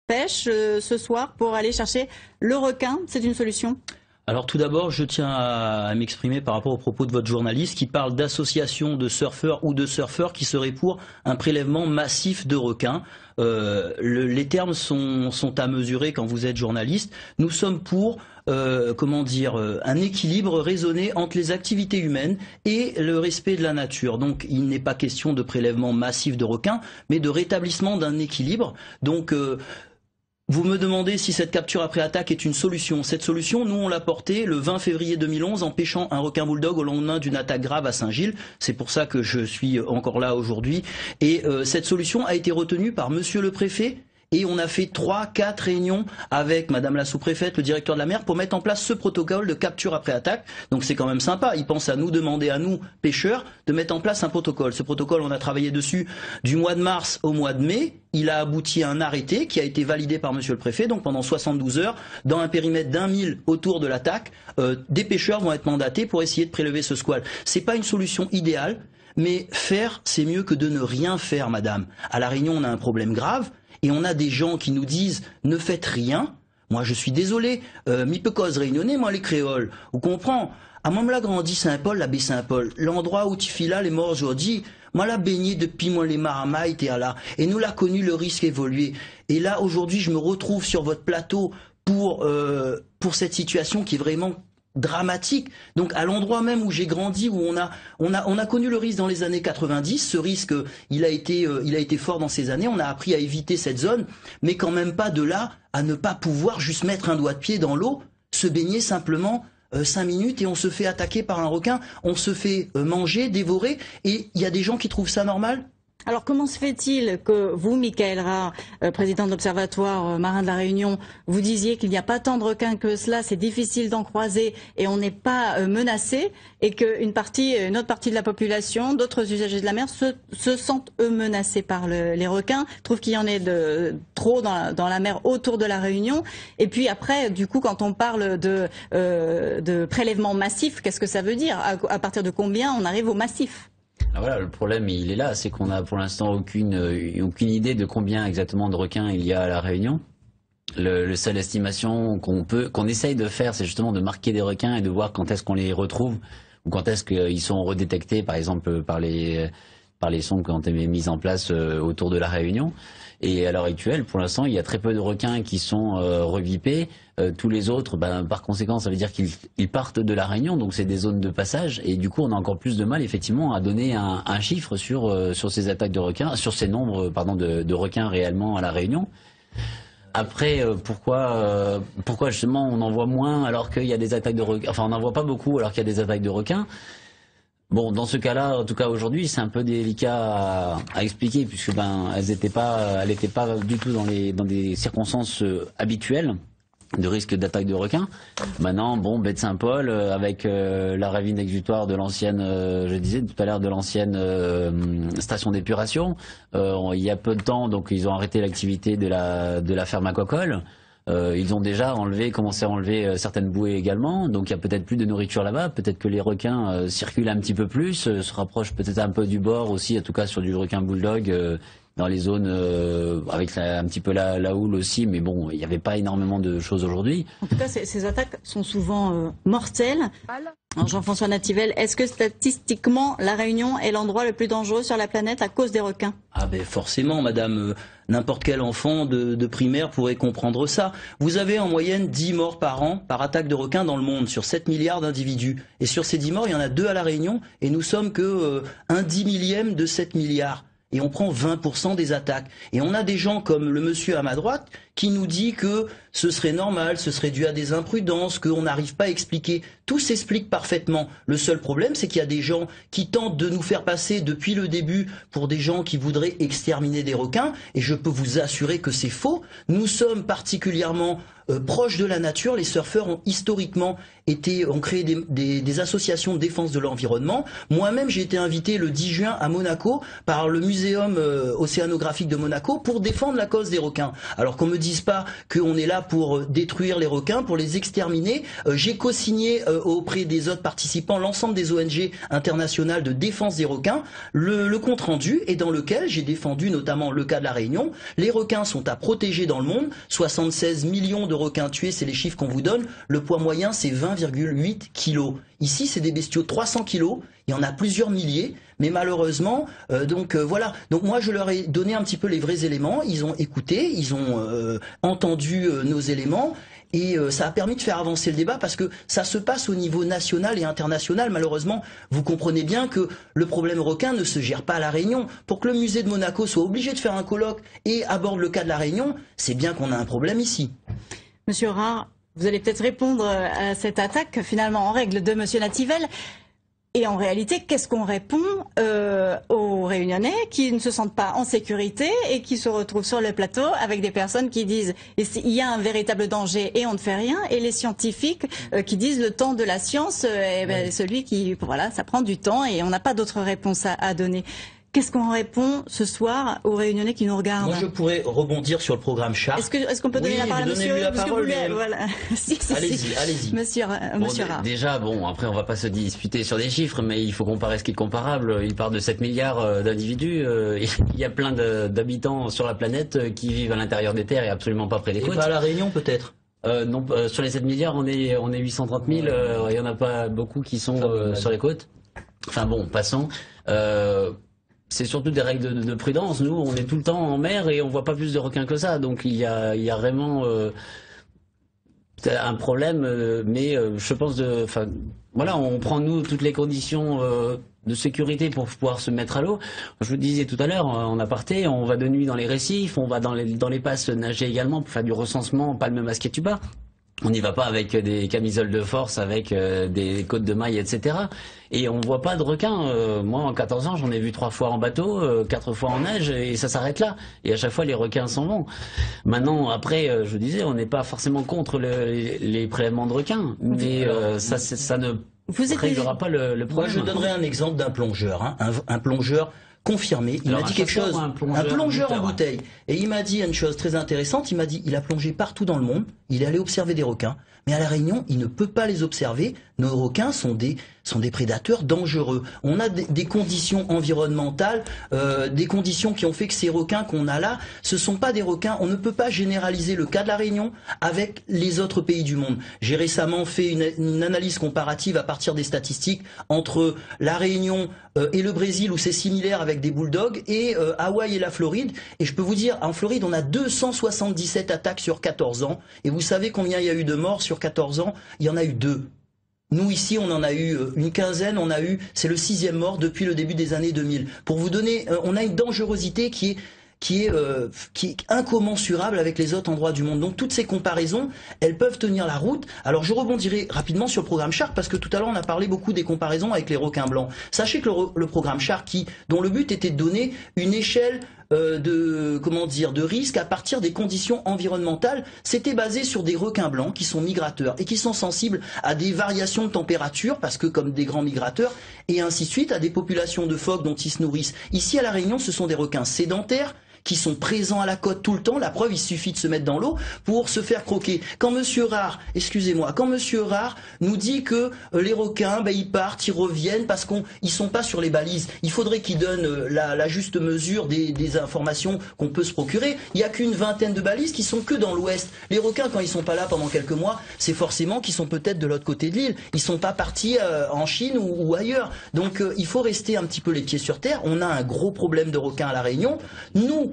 pêche ce soir pour aller chercher le requin. C'est une solution? Alors tout d'abord, je tiens à m'exprimer par rapport aux propos de votre journaliste qui parle d'associations de surfeurs ou de surfeurs qui seraient pour un prélèvement massif de requins. Les termes sont à mesurer quand vous êtes journaliste. Nous sommes pour un équilibre raisonné entre les activités humaines et le respect de la nature. Donc il n'est pas question de prélèvement massif de requins, mais de rétablissement d'un équilibre. Donc vous me demandez si cette capture après attaque est une solution. Cette solution, nous on l'a portée le 20 février 2011 en pêchant un requin bulldog au lendemain d'une attaque grave à Saint-Gilles. C'est pour ça que je suis encore là aujourd'hui. Et cette solution a été retenue par monsieur le préfet. Et on a fait 3-4 réunions avec madame la sous-préfète, le directeur de la mer, pour mettre en place ce protocole de capture après attaque. Donc c'est quand même sympa. Ils pensent à nous demander, à nous, pêcheurs, de mettre en place un protocole. Ce protocole, on a travaillé dessus du mois de mars au mois de mai. Il a abouti à un arrêté qui a été validé par monsieur le préfet. Donc pendant 72 heures, dans un périmètre d'1 mille autour de l'attaque, des pêcheurs vont être mandatés pour essayer de prélever ce squale. C'est pas une solution idéale, mais faire, c'est mieux que de ne rien faire, madame. À La Réunion, on a un problème grave. Et on a des gens qui nous disent « ne faites rien ». Moi, je suis désolé, mi peu cause réunionnais, moi, les créoles. Vous comprenez? À moi, me l'a grandi Saint-Paul, la baie Saint-Paul. L'endroit où tu filas les morts aujourd'hui, moi, l'a baigné depuis moi les maramailles, et là. Et nous l'a connu le risque évoluer. Et là, aujourd'hui, je me retrouve sur votre plateau pour cette situation qui est vraiment dramatique. Donc à l'endroit même où j'ai grandi, où on a connu le risque dans les années 90, ce risque il a été fort dans ces années, on a appris à éviter cette zone, mais quand même pas de là à ne pas pouvoir juste mettre un doigt de pied dans l'eau, se baigner simplement 5 minutes et on se fait attaquer par un requin, on se fait manger, dévorer, et il y a des gens qui trouvent ça normal. Alors comment se fait-il que vous, Michaël Rare, président de l'Observatoire marin de la Réunion, vous disiez qu'il n'y a pas tant de requins que cela, c'est difficile d'en croiser et on n'est pas menacé, et qu'une autre partie de la population, d'autres usagers de la mer se sentent eux menacés par les requins, trouvent qu'il y en ait trop dans la mer autour de la Réunion. Et puis après, du coup, quand on parle de prélèvement massif, qu'est-ce que ça veut dire? À partir de combien on arrive au massif? Alors voilà, le problème il est là, c'est qu'on a pour l'instant aucune idée de combien exactement de requins il y a à La Réunion. Le seule estimation qu'on essaye de faire, c'est justement de marquer des requins et de voir quand est-ce qu'on les retrouve ou quand est-ce qu'ils sont redétectés, par exemple par les sondes qui ont été mises en place autour de La Réunion. Et à l'heure actuelle, pour l'instant, il y a très peu de requins qui sont revipés. Tous les autres, par conséquent, ça veut dire qu'ils partent de La Réunion, donc c'est des zones de passage. Et du coup, on a encore plus de mal, effectivement, à donner un chiffre sur ces attaques de requins, sur ces nombres, de requins réellement à La Réunion. Après, pourquoi justement on en voit moins alors qu'il y a des attaques de requins, enfin on n'en voit pas beaucoup alors qu'il y a des attaques de requins. Bon, dans ce cas-là, en tout cas aujourd'hui, c'est un peu délicat à expliquer puisque elle n'était pas du tout dans des circonstances habituelles de risque d'attaque de requins. Maintenant, bon, baie de Saint-Paul avec la ravine exutoire de l'ancienne, je disais tout à l'heure, de l'ancienne station d'épuration. Il y a peu de temps, donc ils ont arrêté l'activité de la ferme aquacole. Ils ont déjà commencé à enlever certaines bouées également, donc il y a peut-être plus de nourriture là-bas, peut-être que les requins circulent un petit peu plus, se rapprochent peut-être un peu du bord aussi, en tout cas sur du requin bulldog, dans les zones avec un petit peu la houle aussi, mais bon, il n'y avait pas énormément de choses aujourd'hui. En tout cas, ces attaques sont souvent mortelles. Jean-François Nativel, est-ce que statistiquement, La Réunion est l'endroit le plus dangereux sur la planète à cause des requins? Ah ben forcément, madame, n'importe quel enfant de primaire pourrait comprendre ça. Vous avez en moyenne 10 morts par an par attaque de requins dans le monde, sur 7 milliards d'individus. Et sur ces 10 morts, il y en a 2 à La Réunion, et nous sommes que un 10 millième de 7 milliards. Et on prend 20% des attaques. Et on a des gens comme le monsieur à ma droite qui nous dit que ce serait normal, ce serait dû à des imprudences, qu'on n'arrive pas à expliquer. Tout s'explique parfaitement. Le seul problème, c'est qu'il y a des gens qui tentent de nous faire passer depuis le début pour des gens qui voudraient exterminer des requins. Et je peux vous assurer que c'est faux. Nous sommes particulièrement proches de la nature. Les surfeurs ont historiquement ont créé des associations de défense de l'environnement. Moi-même, j'ai été invité le 10 juin à Monaco par le Muséum océanographique de Monaco pour défendre la cause des requins. Alors qu'on me dise pas qu'on est là pour détruire les requins, pour les exterminer. J'ai co-signé auprès des autres participants l'ensemble des ONG internationales de défense des requins le compte rendu et dans lequel j'ai défendu notamment le cas de la Réunion. Les requins sont à protéger dans le monde. 76 millions de requins tués, c'est les chiffres qu'on vous donne. Le poids moyen, c'est 20,8 kilos. Ici, c'est des bestiaux de 300 kilos. Il y en a plusieurs milliers. Mais malheureusement, voilà. Donc moi, je leur ai donné un petit peu les vrais éléments. Ils ont écouté, ils ont entendu nos éléments. Et ça a permis de faire avancer le débat parce que ça se passe au niveau national et international. Malheureusement, vous comprenez bien que le problème requin ne se gère pas à La Réunion. Pour que le musée de Monaco soit obligé de faire un colloque et aborde le cas de La Réunion, c'est bien qu'on a un problème ici. Monsieur Rare, vous allez peut-être répondre à cette attaque finalement en règle de Monsieur Nativelle. Et en réalité, qu'est-ce qu'on répond aux Réunionnais qui ne se sentent pas en sécurité et qui se retrouvent sur le plateau avec des personnes qui disent il y a un véritable danger et on ne fait rien, et les scientifiques qui disent le temps de la science est celui qui, voilà, ça prend du temps et on n'a pas d'autre réponse à donner. Qu'est-ce qu'on répond ce soir aux Réunionnais qui nous regardent? Moi, je pourrais rebondir sur le programme Char. Est-ce qu'on peut donner la parole à monsieur? Voilà. Allez-y. Monsieur Rare. Déjà, après, on va pas se disputer sur des chiffres, mais il faut comparer ce qui est comparable. Il parle de 7 milliards d'individus. Il y a plein d'habitants sur la planète qui vivent à l'intérieur des terres et absolument pas près des côtes. Et pas à La Réunion, peut-être? Non, sur les 7 milliards, on est 830 000. Il y en a pas beaucoup qui sont sur les côtes. Enfin bon, passons. C'est surtout des règles de prudence. Nous, on est tout le temps en mer et on voit pas plus de requins que ça. Donc il y a vraiment un problème. Mais je pense voilà, on prend nous toutes les conditions de sécurité pour pouvoir se mettre à l'eau. Je vous disais tout à l'heure en aparté, on va de nuit dans les récifs, on va dans les passes nager également pour faire du recensement, palme, masque et tuba. On n'y va pas avec des camisoles de force, avec des côtes de mailles, etc. Et on voit pas de requins. Moi, en 14 ans, j'en ai vu 3 fois en bateau, 4 fois en nage, et ça s'arrête là. Et à chaque fois, les requins s'en vont. Maintenant, après, je vous disais, on n'est pas forcément contre les prélèvements de requins, mais ça ne réglera pas le problème. Moi, je donnerai un exemple d'un plongeur, un plongeur confirmé. Il m'a dit quelque chose, un plongeur en bouteille. Et il m'a dit une chose très intéressante, il m'a dit, il a plongé partout dans le monde, il est allé observer des requins, mais à La Réunion, il ne peut pas les observer. Nos requins sont des prédateurs dangereux. On a des conditions environnementales, des conditions qui ont fait que ces requins qu'on a là, ce sont pas des requins. On ne peut pas généraliser le cas de La Réunion avec les autres pays du monde. J'ai récemment fait une analyse comparative à partir des statistiques entre La Réunion et le Brésil, où c'est similaire avec des bulldogs, et Hawaï et la Floride. Et je peux vous dire, en Floride, on a 277 attaques sur 14 ans. Et vous savez combien il y a eu de morts sur 14 ans? Il y en a eu 2. Nous, ici, on en a eu une quinzaine, c'est le 6e mort depuis le début des années 2000. Pour vous donner, on a une dangerosité qui est incommensurable avec les autres endroits du monde. Donc toutes ces comparaisons, elles peuvent tenir la route. Alors je rebondirai rapidement sur le programme Shark, parce que tout à l'heure on a parlé beaucoup des comparaisons avec les requins blancs. Sachez que le programme Shark, dont le but était de donner une échelle de risque à partir des conditions environnementales, c'était basé sur des requins blancs qui sont migrateurs et qui sont sensibles à des variations de température, parce que comme des grands migrateurs, et ainsi de suite, à des populations de phoques dont ils se nourrissent. Ici à La Réunion, ce sont des requins sédentaires qui sont présents à la côte tout le temps. La preuve, il suffit de se mettre dans l'eau pour se faire croquer. Quand Monsieur Rare nous dit que les requins, ils partent, ils reviennent parce qu'ils sont pas sur les balises, il faudrait qu'il donne la juste mesure des informations qu'on peut se procurer. Il y a qu'une vingtaine de balises qui sont que dans l'ouest. Les requins, quand ils sont pas là pendant quelques mois, c'est forcément qu'ils sont peut-être de l'autre côté de l'île. Ils sont pas partis en Chine ou ailleurs. Donc il faut rester un petit peu les pieds sur terre. On a un gros problème de requins à La Réunion. Nous,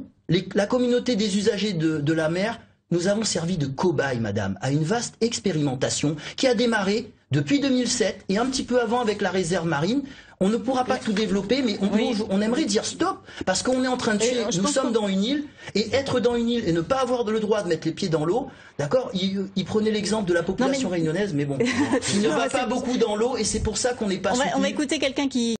la communauté des usagers de la mer, nous avons servi de cobaye, madame, à une vaste expérimentation qui a démarré depuis 2007 et un petit peu avant avec la réserve marine. On ne pourra pas tout développer, mais on aimerait dire stop, parce qu'on est en train de tuer. Nous sommes dans une île, et être dans une île et ne pas avoir le droit de mettre les pieds dans l'eau, d'accord, il prenait l'exemple de la population réunionnaise, mais bon, il ne va pas beaucoup dans l'eau, et c'est pour ça qu'on n'est pas soutenu. On va écouter quelqu'un qui